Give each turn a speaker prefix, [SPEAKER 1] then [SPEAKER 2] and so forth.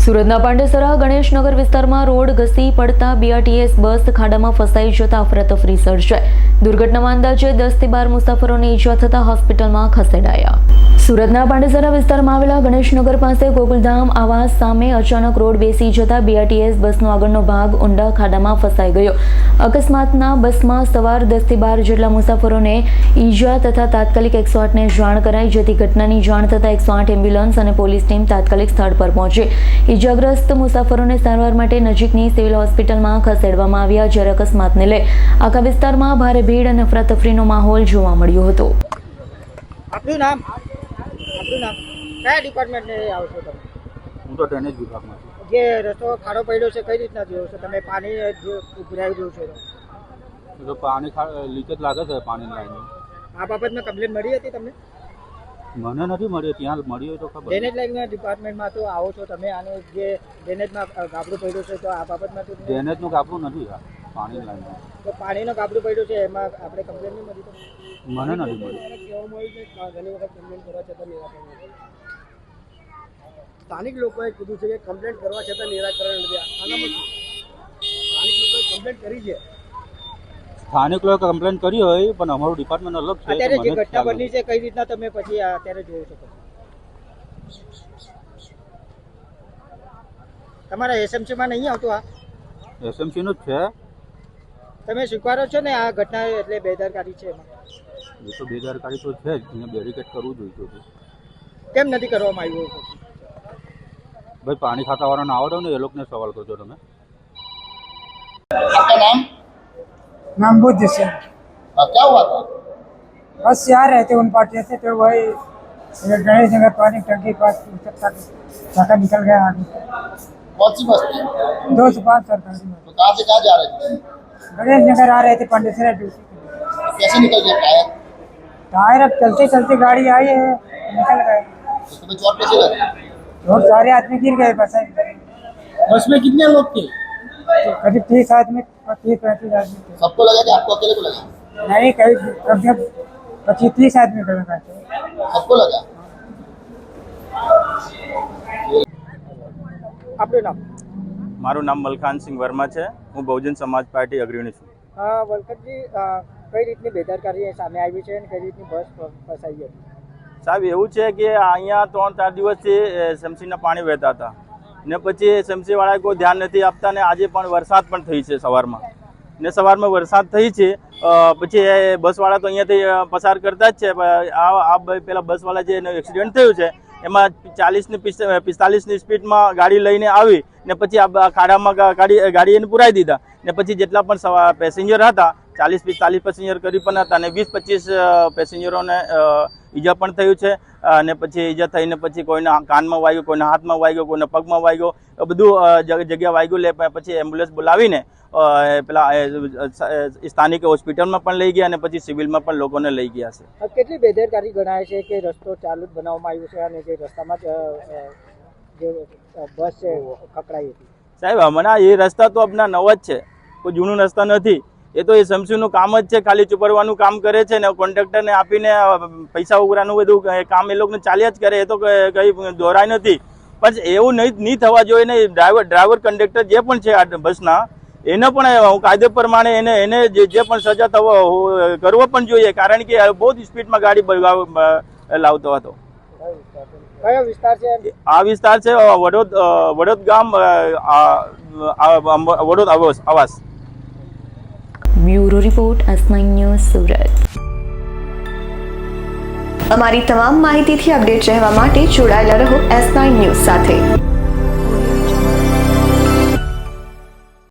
[SPEAKER 1] સુરતના પાંડેસરા ગણેશનગર વિસ્તારમાં રોડ ઘસી પડતા બીઆરટીએસ બસ ખાડામાં ફસાઈ જતા અફરાતફરી સર્જાઈ। દુર્ઘટનામાં અંદાજે 10 થી 12 મુસાફરોને ઈજા થતા હોસ્પિટલમાં ખસેડાયા। સુરતના પાંડેસરા વિસ્તારમાં આવેલા ગણેશનગર પાસે ગોકુલધામ આવાસ સામે અચાનક રોડ બેસી જતા બીઆરટીએસ બસનો આગળનો ભાગ ઊંડા ખાડામાં ફસાઈ ગયો। અકસ્માતના બસમાં સવાર 10 થી 12 જેટલા મુસાફરોને ઈજા તથા તાત્કાલિક 108ને જાણ કરાઈ, જેથી ઘટનાની જાણ થતા 108 એમ્બ્યુલન્સ અને પોલીસ ટીમ તાત્કાલિક સ્થળ પર પહોંચી ઈજાગ્રસ્ત મુસાફરોને સારવાર માટે નજીકની સિવિલ હોસ્પિટલમાં ખસેડવામાં આવ્યા। જ્યારે અકસ્માતને લઈ આખા વિસ્તારમાં ભારે ભીડ અને અફરાતફરીનો માહોલ જોવા મળ્યો હતો।
[SPEAKER 2] આપનું નામ કયા ડિપાર્ટમેન્ટને આવો છો તમે?
[SPEAKER 3] હું તો ડ્રેનેજ વિભાગમાં છું।
[SPEAKER 2] જે રસ્તો ખાડો પડ્યો છે કઈ રીતના જોયો છો તમે? પાણી જે ઉભરાઈ રહ્યું છે
[SPEAKER 3] તો પાણી લીકેજ લાગે છે પાણીની લાઈન।
[SPEAKER 2] આ બાબતમાં કમ્પ્લેન મળી હતી તમને?
[SPEAKER 3] મને નથી મળ્યો, ત્યાં મળી હોય તો ખબર।
[SPEAKER 2] ડ્રેનેજ લાઈનના ડિપાર્ટમેન્ટમાં તો આવો છો તમે, આને જે ડ્રેનેજમાં ગાબડું પડ્યું છે તો આ બાબતમાં તો
[SPEAKER 3] ડ્રેનેજનું કાપવું નથી આ પાણીની લાઈન।
[SPEAKER 2] તો પાણીનો ગાબડું પડ્યું છે એમાં આપણે કમ્પ્લેન નહીં મળી?
[SPEAKER 3] મને નથી મળી।
[SPEAKER 2] ઘણી વખત કમ્પ્લેન કરવા છતાં નિરાકરણ નથી। સ્થાનિક લોકોએ કીધું છે કે કમ્પ્લેન કરવા છતાં નિરાકરણ નથી। આનામાં સ્થાનિક લોકોએ કમ્પ્લેન કરી છે?
[SPEAKER 3] સ્થાનિક લોકોએ કમ્પ્લેન કરી હોય પણ અમારું ડિપાર્ટમેન્ટ અલગ છે।
[SPEAKER 2] અત્યારે જે ઘટના બની છે કઈ રીતના તમે પછી અત્યારે જોઈ શકો? તમારા એસએમસીમાં નહીં આવતું? આ
[SPEAKER 3] એસએમસીનું જ છે।
[SPEAKER 2] તમે સ્વીકારો છો ને આ ઘટના એટલે બેદરકારી છે એમાં?
[SPEAKER 3] એ તો બેદરકારી તો છે જ, અહીંયા બેરિકેડ કરવું જોઈએ છે।
[SPEAKER 2] કેમ નથી કરવામાં આવ્યું?
[SPEAKER 3] ભાઈ પાણી ખાતાવાળાને આવડો ને એ લોકોને સવાલ કરજો તમે।
[SPEAKER 4] आपका नाम?
[SPEAKER 5] नाम बुद्ध से।
[SPEAKER 4] क्या हुआ था?
[SPEAKER 5] बस से आ रहे थे उन पार्टी से, तो वही गणेश नगर पानी टंकी पास चक्का निकल गया आगे।
[SPEAKER 4] कौन सी बस थी?
[SPEAKER 5] 2 से 5 सरकारी में।
[SPEAKER 4] तो कहाँ से कहाँ जा रहे थे?
[SPEAKER 5] गणेश नगर आ रहे थे पंडितसरा ड्यूटी के लिए।
[SPEAKER 4] कैसे निकल गया टायर?
[SPEAKER 5] टायर अब चलते चलते गाड़ी आई है, निकल गए।
[SPEAKER 4] तो तुम्हें चोट कैसे लगी?
[SPEAKER 5] बहुत सारे आदमी गिर गए बस में।
[SPEAKER 4] बस में कितने लोग थे?
[SPEAKER 5] तो करीब 30 आदमी 35 आदमी थे।
[SPEAKER 4] सबको लगा कि आपको अकेले को लगा?
[SPEAKER 5] नहीं, करीब 25-30 आदमी को लगा थे।
[SPEAKER 4] सबको लगा?
[SPEAKER 2] આપનું નામ?
[SPEAKER 6] મારું નામ મલખાનસિંહ વર્મા છે। હું બહુજન સમાજ પાર્ટી અગ્રણી છું।
[SPEAKER 2] વલકટજી, કઈ રીતની બેદરકારી સામે આવી છે અને કઈ રીતની બસ ફસાઈ હતી?
[SPEAKER 6] સાહેબ, એવું છે કે અહીંયા 3-4 દિવસથી શમશીના પાણી વહેતા હતા ને પછી શમશીવાળાએ કોઈ ધ્યાન નથી આપતા ને આજે પણ વરસાદ પણ થઈ છે સવારમાં ને સવારમાં વરસાદ થઈ છે પછી એ બસવાળા તો અહીંયાથી પસાર કરતા જ છે। આ પેલા બસવાળા જે એક્સિડન્ટ થયું છે એમાં 40 ને 45ની સ્પીડમાં ગાડી લઈને આવી ને પછી આ ખાડામાં ગાડી એને પુરાઈ દીધા ને પછી જેટલા પણ પેસેન્જર હતા 40-45 પેસેન્જર કરી પણ હતા અને 20-25 પેસેન્જરોને ઈજા પણ થયું છે। અને પછી ઈજા થઈને પછી કોઈના કાનમાં વાગ્યું, કોઈના હાથમાં વાગ્યો, કોઈના પગમાં વાગ્યો, બધું જગ્યા વાગ્યું લે પછી એમ્બ્યુલન્સ બોલાવીને પેલા સ્થાનિક હોસ્પિટલમાં પણ લઈ ગયા અને પછી સિવિલમાં પણ લોકોને લઈ ગયા છે।
[SPEAKER 2] કેટલી બેદરકારી ગણાય છે કે રસ્તો ચાલુ જ બનાવવામાં આવ્યો છે અને જે રસ્તામાં જે બસ છે ખકડાઈ હતી?
[SPEAKER 6] સાહેબ, હમણાં એ રસ્તા તો આપણા નવા જ છે, કોઈ જૂનું રસ્તા નથી। એ તો એ શમશીનું કામ જ છે, ખાલી ચૂપરવાનું કામ કરે છે ને કોન્ટ્રાક્ટરને આપીને પૈસા ઉઘરાનું બધું કામ એ લોકોને ચાલ્યા જ કરે। એ તો કંઈ દોરાય નથી પણ એવું નહીં થવા જોઈએ ને। ડ્રાઈવર કંડક્ટર જે પણ છે આ બસના એને પણ કાયદે પ્રમાણે એને જે પણ સજા કરવો પણ જોઈએ, કારણ કે બહુ જ સ્પીડમાં ગાડી લાવતો હતો।
[SPEAKER 2] કયો વિસ્તાર છે?
[SPEAKER 6] આ વિસ્તાર છે વડોદ ગામ, વડોદ આવાસ।
[SPEAKER 1] Bureau report S9 news Surat.
[SPEAKER 7] અમારી તમામ માહિતીથી અપડેટ રહેવા માટે જોડાયેલા રહો S9 ન્યૂઝ સાથે।